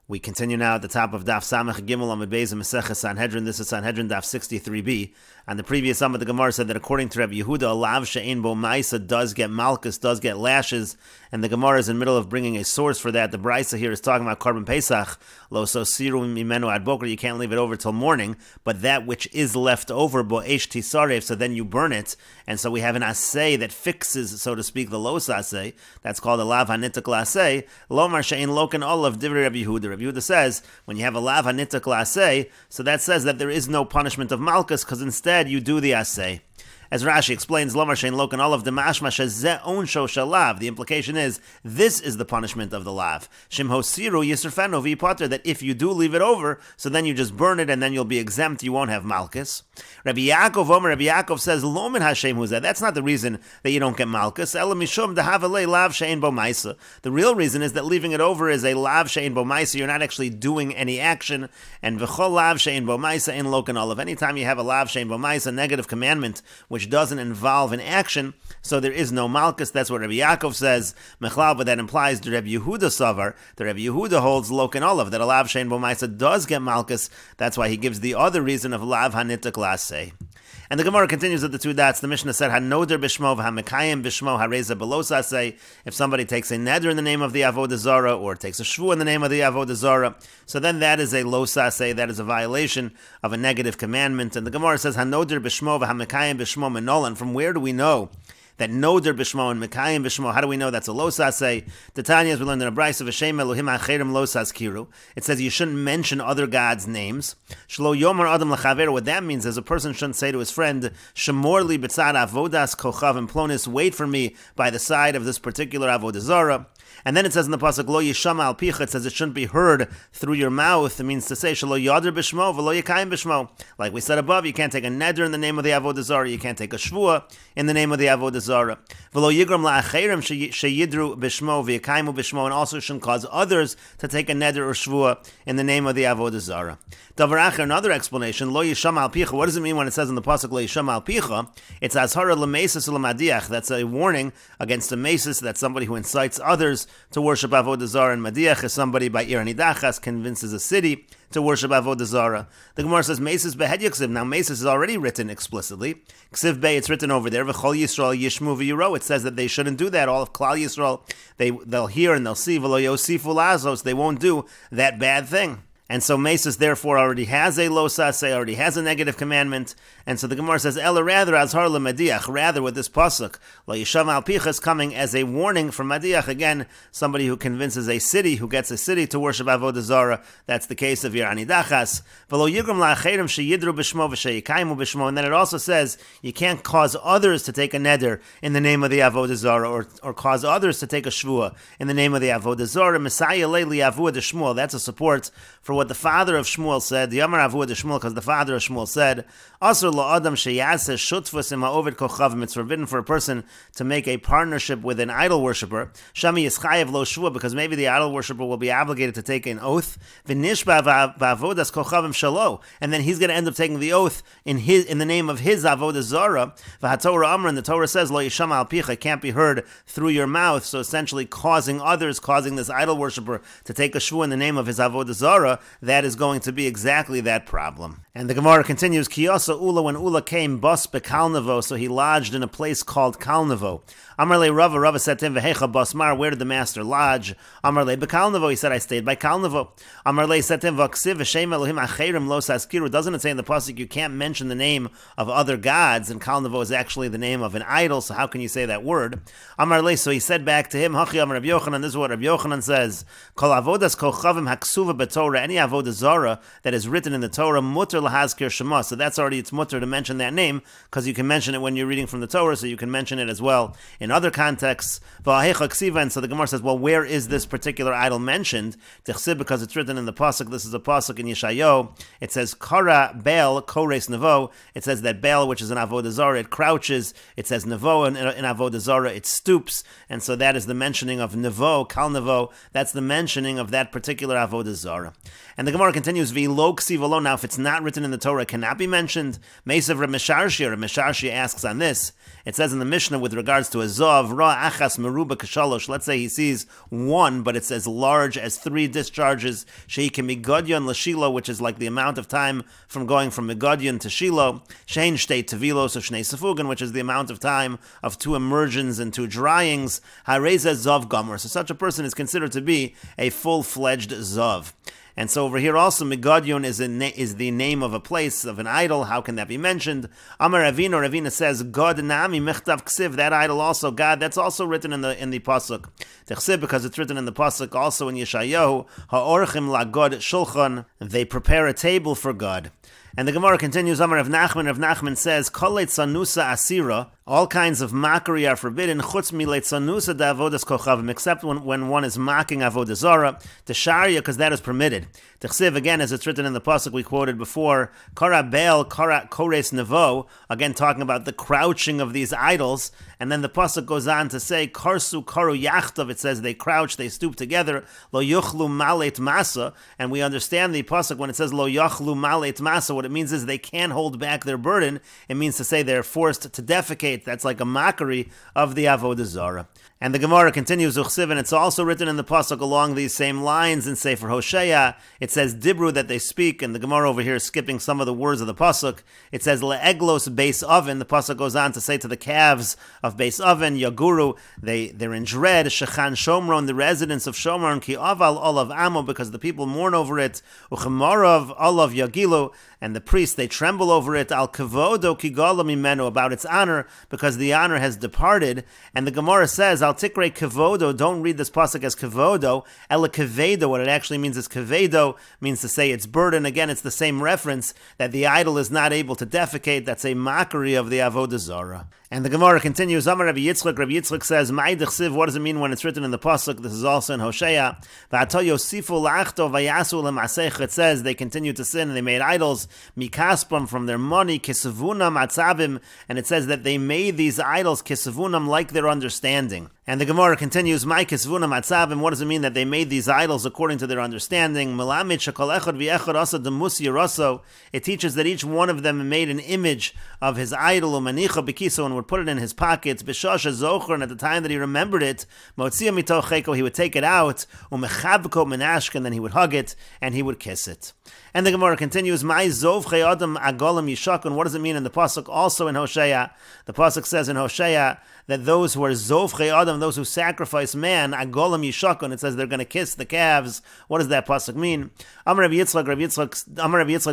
We continue now at the top of Daf Samech Gimel Amud Beis in Mesechet Sanhedrin. This is Sanhedrin Daf 63b. And the previous Amud the Gemara said that according to Rabbi Yehuda, a lav she'ein bo ma'isa does get malchus, does get lashes, and the Gemara is in the middle of bringing a source for that. The Brisa here is talking about Korban Pesach, lo so siru mimenu ad boker, you can't leave it over till morning, but that which is left over, bo eish tisarev, so then you burn it, and so we have an asay that fixes, so to speak, the los asay. That's called a lav hanitak lasay. Lomar she'ein loken olav divrei Rabbi Yehuda. Rabbi Yehuda says, when you have a lav hanitak lasay, so that says that there is no punishment of malchus, because instead you do the asay. As Rashi explains, Lomar shein loken olav demashma shezeh onsho shalav. The implication is, this is the punishment of the lav. Shim hosiru yisrfenu v'yipater, that if you do leave it over, so then you just burn it and then you'll be exempt, you won't have malchus. Rabbi Yaakov says, Lomin Hashem huzeh. That's not the reason that you don't get malchus. Ela mishum dehavalei lav shein bo ma'isa. The real reason is that leaving it over is a lav shein bo ma'isa. You're not actually doing any action. And v'chol lav shein bo ma'isa in loken olav. Anytime you have a lav shein bo ma'isa, negative commandment, which doesn't involve an action, so there is no malchus. That's what Rabbi Yaakov says. Mechlal, but that implies the Rabbi Yehuda savar. The Rabbi Yehuda holds loken olav, that a lav shein bo ma'isa does get malchus. That's why he gives the other reason of lav hanitak laseh. And the Gemara continues with the two dots. The Mishnah said, "Hanoder b'shmo v'hamekayim b'shmo hareza belos asay." If somebody takes a neder in the name of the avodah zarah, or takes a shvu in the name of the avodah zarah, so then that is a los asay. That is a violation of a negative commandment. And the Gemara says, "Hanoder b'shmo v'hamekayim b'shmo menolan." From where do we know that noder b'shmo and mekayim b'shmo? How do we know that's a los asay? The Tanya, as we learned in a brayso of Hashem Elohim acherim los askiru. It says you shouldn't mention other gods' names. Shlo yomar adam lachaver. What that means is a person shouldn't say to his friend, "Shemor li b'tzad avodas kochav and plonis." Wait for me by the side of this particular avodah zarah. And then it says in the pasuk, "Lo yishama al picha." It says it shouldn't be heard through your mouth. It means to say, "Shelo yader b'shmo v'lo yekayim b'shmo." Like we said above, you can't take a neder in the name of the avodah zarah. You can't take a shvua in the name of the avodah zarah. V'lo yigram la'acherim sheyidru b'shmo v'yekayim b'shmo, and also shouldn't cause others to take a neder or shvua in the name of the avodah zarah. Davar acher, another explanation, "Lo yishama al picha." What does it mean when it says in the pasuk "Lo yishama al picha"? It's azhara l'mesis u'lamadiach. That's a warning against a mesis. That's somebody who incites others to worship avodah zarah, and madiach is somebody by ir nidachas convinces a city to worship avodah zarah. The Gemara says mesis behed yaksiv. Now mesis is already written explicitly. Ksiv be, it's written over there. V'chol Yisrael yishmu v'yiro. It says that they shouldn't do that. All of Klal Yisrael, they'll hear and they'll see. V'lo yosifu lazos. They won't do that bad thing. And so mesis therefore already has a los asay, already has a negative commandment. And so the Gemara says, Ella rather azhar lemadiach, rather with this pasuk, lo yisham al picha, is coming as a warning from madiach. Again, somebody who convinces a city, who gets a city to worship avodah zarah. That's the case of Yerani Dachas. V'lo yigram la'acherim sheyidru b'shmo v'sheyikaimu b'shmo. And then it also says, you can't cause others to take a neder in the name of the avodah zarah, or cause others to take a shvua in the name of the avodah zarah. Messiah leili avuah de Shmuel. That's a support for what the father of Shmuel said, the Yamar Avuah de Shmuel, because the father of Shmuel said, Asur la'adam sheyaseh shutfus im ha'oved kochavim. It's forbidden for a person to make a partnership with an idol worshipper. Shami yischayev lo shvua, because maybe the idol worshipper will be obligated to take an oath. V'nishba v'avodas kochavim shalo, and then he's going to end up taking the oath in the name of his avodah zarah. V'hatorah amr, and the Torah says, lo yisham al picha, can't be heard through your mouth. So essentially causing others, causing this idol worshipper to take a shvua in the name of his avodah zarah, that is going to be exactly that problem. And the Gemara continues, Kiyasa Ula, when Ula came, bus bekalnavo, so he lodged in a place called Kalnavo. Amarle Rava said to him, Vehecha basmar, where did the master lodge? Amarle bekalnavo, he said, I stayed by Kalnavo. Amarle said to him, Vaksiv v'shem Elohim acherim lo saskiru. Doesn't it say in the pasuk you can't mention the name of other gods, and Kalnavo is actually the name of an idol, so how can you say that word? Amarle, so he said back to him, Hachi Amar Rabbi Yochanan, this is what Rabbi Yochanan says, Kol avodas kochavim haksuva b'Torah, any avodah zarah that is written in the Torah, mutter lahazkir shema. So that's already, it's mutter to mention that name, because you can mention it when you're reading from the Torah, so you can mention it as well in other contexts. And so the Gemara says, well, where is this particular idol mentioned? Because it's written in the pasuk. This is a pasuk in Yeshayahu. It says, Kara Baal Kores Nevo. It says that Baal, which is an avodah zarah, it crouches. It says Nevo in avodah zarah, it stoops. And so that is the mentioning of Nevo, Kal Nevo. That's the mentioning of that particular avodah zarah. And the Gemara continues, V'lo ksivolo. Now, if it's not written in the Torah, it cannot be mentioned. Mesav Reb Mesharshia asks on this. It says in the Mishnah with regards to a Zov, Ra achas meruba kashalosh. Let's say he sees one, but it's as large as 3 discharges. Shehi can be Godyon l'Shilo, which is like the amount of time from going from Megodyon to Shiloh. Shein shtei tevilos, or shnei sefugin, which is the amount of time of 2 immersions and 2 dryings. Hareza Zov gomer. So such a person is considered to be a full-fledged Zov. And so over here also, Megodyon is the name of a place, of an idol. How can that be mentioned? Amar Ravina says, God nami mechtav ksiv, that idol also, God, that's also written in the pasuk. Techsiv, because it's written in the pasuk, also in Yeshayahu, ha'orchim la God shulchan, they prepare a table for God. And the Gemara continues, Amar Rav Nachman says, Kolet sanusa asira, all kinds of mockery are forbidden, chutz milet sanusa da avodas kochavim, except when one is mocking avodah zara, tesharia, because that is permitted. Techsiv, again, as it's written in the pasuk we quoted before, kara bel, kara kores nevo, again talking about the crouching of these idols, and then the pasuk goes on to say, karsu karu yachtav, it says they crouch, they stoop together, lo yuchlu malet masa, and we understand the pasuk when it says lo yuchlu malet masa, what it means is they can't hold back their burden. It means to say they're forced to defecate. That's like a mockery of the avodah zara. And the Gemara continues, Uchsiv, and it's also written in the pasuk along these same lines in Sefer Hosea. It says Dibru, that they speak, and the Gemara over here is skipping some of the words of the pasuk. It says Le'eglos Beis Oven. The pasuk goes on to say to the calves of Beis Oven, Yaguru, they're in dread. Shechan Shomron, the residents of Shomron, Ki Aval Olav Amo, because the people mourn over it. Uchemarav Olav Yagilu, and the priests, they tremble over it. Al Kavodo Kigala Mimenu, about its honor, because the honor has departed. And the Gemara says, Al Tikre Kavodo, don't read this pasuk as Kavodo, Ela Kavedo, what it actually means is Kavedo, means to say it's burden. Again, it's the same reference that the idol is not able to defecate. That's a mockery of the avodah zara. And the Gemara continues, Amar Rabbi Yitzchak. Rabbi Yitzchak says, Ma'id chsiv, what does it mean when it's written in the pasuk? This is also in Hosea. V'ato yosifu la'achto vayasu le'masech. It says they continued to sin and they made idols, mikaspam, from their money, kisavunam atzavim, and it says that they made these idols kisavunam, like their understanding. And the Gemara continues, "My kisvuna matzavim." What does it mean that they made these idols according to their understanding? Melamid shekol echad v'echad asa demus yiraso. It teaches that each one of them made an image of his idol, umanicha bekiso, and would put it in his pockets. B'shasha zocher, and at the time that he remembered it, motzia mitocheko, he would take it out, umechabko menashk, and then he would hug it and he would kiss it. And the Gemara continues, "My zovchei adam agolam yishakun." What does it mean in the pasuk? Also in Hosea, the pasuk says in Hosea that those who are zovchei adam, those who sacrifice man, agolam yishakun, it says they're going to kiss the calves. What does that pasuk mean? Amar Rabbi Yitzchak,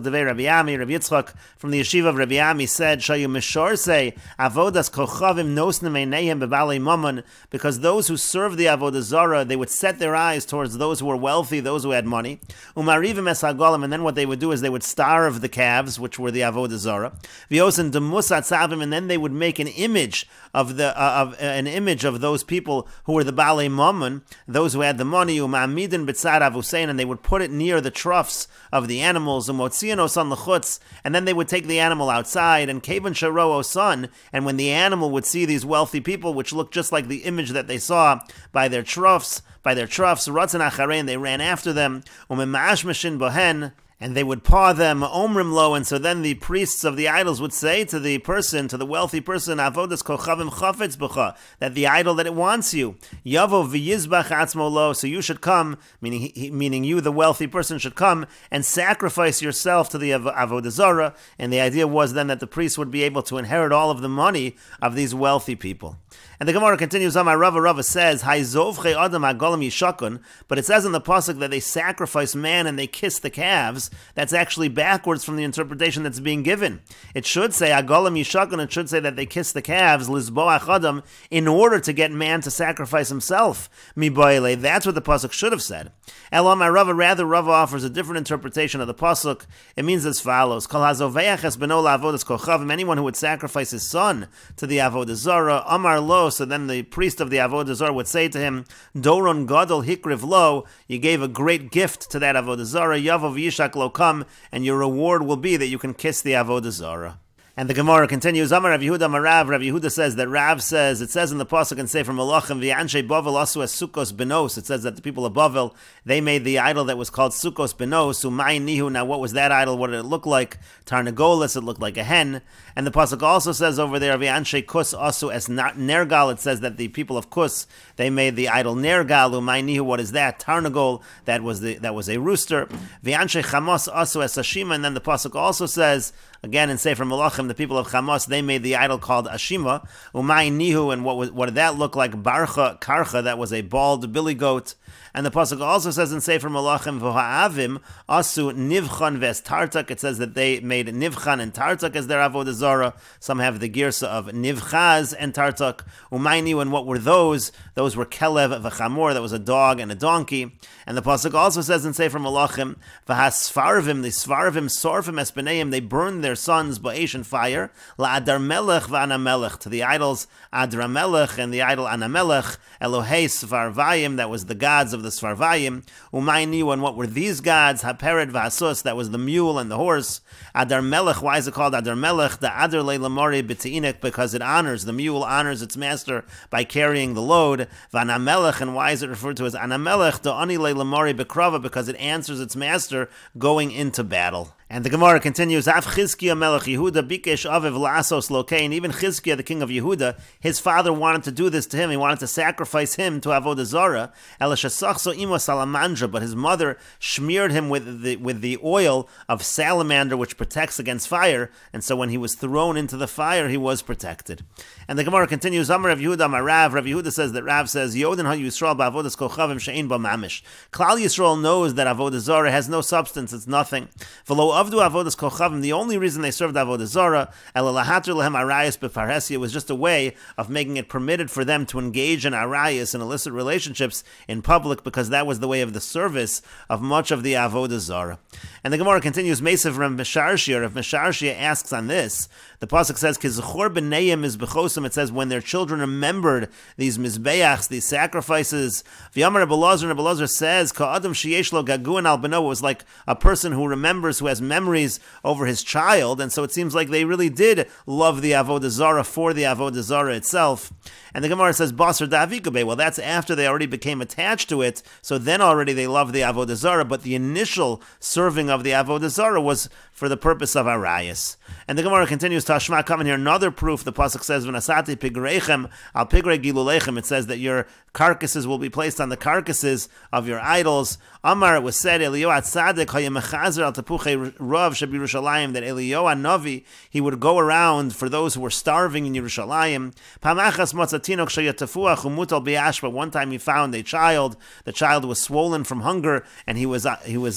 devei Rabbi Ami, Rabbi Yitzchak from the yeshiva of Rabbi Ami said, "Shayu mishor say avodas kochavim nosnem eineihem bebalei mammon," because those who serve the avodah zara, they would set their eyes towards those who were wealthy, those who had money. Umarivim es hagolam, and then what they would do is they would starve the calves, which were the avodah zara. V'yosen demus atzavim, and then they would make an image of those people who were the balei mammon, those who had the money. Umamidin b'tzad avusein, and they would put it near the troughs of the animals. Umotzian osan l'chutz, and then they would take the animal outside. And kevan sharo osan, and when the animal would see these wealthy people, which looked just like the image that they saw by their troughs, ratzan acharein, they ran after them. Umemashmashin bohen, and they would paw them, omrim lo, and so then the priests of the idols would say to the person, to the wealthy person, avodas kochavim chafetz b'cha, that the idol that it wants you, yavo v'yizbach atzmo lo, so you should come, meaning you, the wealthy person, should come and sacrifice yourself to the avodah zara, and the idea was then that the priest would be able to inherit all of the money of these wealthy people. And the Gemara continues on, Rava says, Hayzovchei adam agolam yishakun, but it says in the pasuk that they sacrifice man and they kiss the calves. That's actually backwards from the interpretation that's being given. It should say agolam yishakun, it should say that they kiss the calves, lizboach adam, in order to get man to sacrifice himself. Miboile, that's what the pasuk should have said. Elam Rava, rather Rava offers a different interpretation of the pasuk. It means as follows, Kol hazoveach es beno la'avodas kochavim, anyone who would sacrifice his son to the avodah zara, amar lo, so then the priest of the avodah zara would say to him, Doron gadol hikriv lo, you gave a great gift to that avodah zara, yavov yishak lo, come, and your reward will be that you can kiss the avodah zara. And the Gemara continues, Amar Rav Yehuda Amar Rav. Rav Yehuda says that Rav says, it says in the Pasuk and Sefer Malachim, V'yanshe Bavel asu es Sukkos benos. It says that the people of Bavel, they made the idol that was called Sukkos benos, Umay Nihu. Now what was that idol? What did it look like? Tarnagolis, it looked like a hen. And the Pasuk also says over there, V'yanshe Kus asu es Nergal. It says that the people of Kus, they made the idol Nergal. Umay Nihu, what is that? Tarnagol, that was a rooster. V'yanshe Chamos asu es Ashima. And then the Pasuk also says, again in Sefer Malachim, the people of Chamos, they made the idol called Ashima. Umay Nihu, and what did that look like? Barcha Karcha, that was a bald billy goat. And the Pasuk also says in Sefer Malachim, V'ha'avim asu Nivchan ves Tartak. It says that they made Nivchan and Tartak as their Avodah Zarah. Some have the girsa of Nivchaz and Tartak. Umay Nihu, and what were those? Those were Kelev v'Chamor, that was a dog and a donkey. And the Pasuk also says in Sefer Malachim, V'hasfarvim, the Svarvim, Sorfim Espeneim, they burned their sons ba'esh and fire, la'adar melech v'anamelech, to the idols Adramelech and the idol Anamelech, Elohei Svarvayim, that was the gods of the Svarvayim. Umay Nihu, and what were these gods? Hapered v'asus, that was the mule and the horse. Adar Melech, why is it called Adar Melech? The Adar Leilamori b'teinik, because it honors, the mule honors its master by carrying the load. V'anamelech, and why is it referred to as Anamelech? The Ani Leilamori b'krava, because it answers its master going into battle. And the Gemara continues, Af Chizkiah Melech Yehuda bikesh aviv la'asos lokein. Even Chizkiah, the king of Yehuda, his father wanted to do this to him. He wanted to sacrifice him to Avodah Zarah. Elashasachso imo salamandra, but his mother smeared him with the oil of salamander, which protects against fire. And so when he was thrown into the fire, he was protected. And the Gemara continues, Amar Rav Yehuda Amar Rav. Rav Yehuda says that Rav says, Yoden ha Yisrael ba'avodas kochavim she'ein ba mamish. Klal Yisrael knows that Avodah Zarah has no substance, it's nothing. V'lo avdu avodas kochavim, the only reason they served Avodah Zarah, elalahatur lehem arayas befarhesia, was just a way of making it permitted for them to engage in arayas and illicit relationships in public, because that was the way of the service of much of the Avodah Zarah. And the Gemara continues, Mesav Rav Mesharshia. Rav Mesharshia asks on this, the Pasuk says, Kizchor b'neiim is b'chosim, it says when their children remembered these mizbeachs, these sacrifices. V'yamar Rebbe Elazar says, Ka'adam sheyesh lo gaguin al beno, it was like a person who remembers, who has memories over his child, and so it seems like they really did love the Avodah Zarah for the Avodah Zarah itself. And the Gemara says, Basar Davikabe, well, that's after they already became attached to it, so then already they loved the Avodah Zarah, but the initial serving of the Avodah Zarah was for the purpose of arayas. And the Gemara continues, Tashma, come in here, another proof. The Pasuk says, V'nasati pigreichem al pigre gilulechem, it says that your carcasses will be placed on the carcasses of your idols. Amar, it was said, Eliyahu Tzaddik hayemechazer al tapuchei rav shebYerushalayim, that Eliyahu Navi, he would go around for those who were starving in Yerushalayim. Pamachas matzatinok sheyatafuach umutal bi'ash, but one time he found a child. The child was swollen from hunger, and he was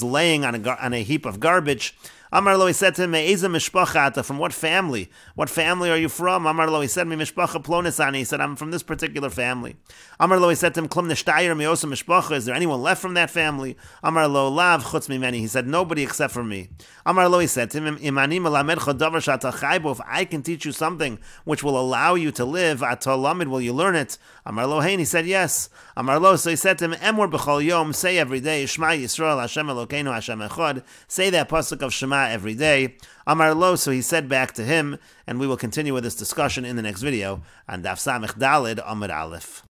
laying on a heap of garbage. Amar lo, he said to him, Me'eza mishpacha, from what family? What family are you from? Amar lo, he said, Me mishpacha plonisani. He said, I'm from this particular family. Amar lo, he said to him, Klum neshtayir me'osa mishpacha. Is there anyone left from that family? Amar lo, lav chutz mimeni. He said, nobody except for me. Amar lo, he said to him, Imani melamedcha davar shata chai bo. If I can teach you something which will allow you to live, atalamid, will you learn it? Amar lo, hein, he said, yes. Amar lo, so he said to him, Emor b'chol yom, say every day, Shema Yisrael, Hashem Elokeinu, Hashem Echad. Say that pasuk of Shema every day. Amar lo, so he said back to him, and we will continue with this discussion in the next video on Daf Samech Dalid Amud Aleph.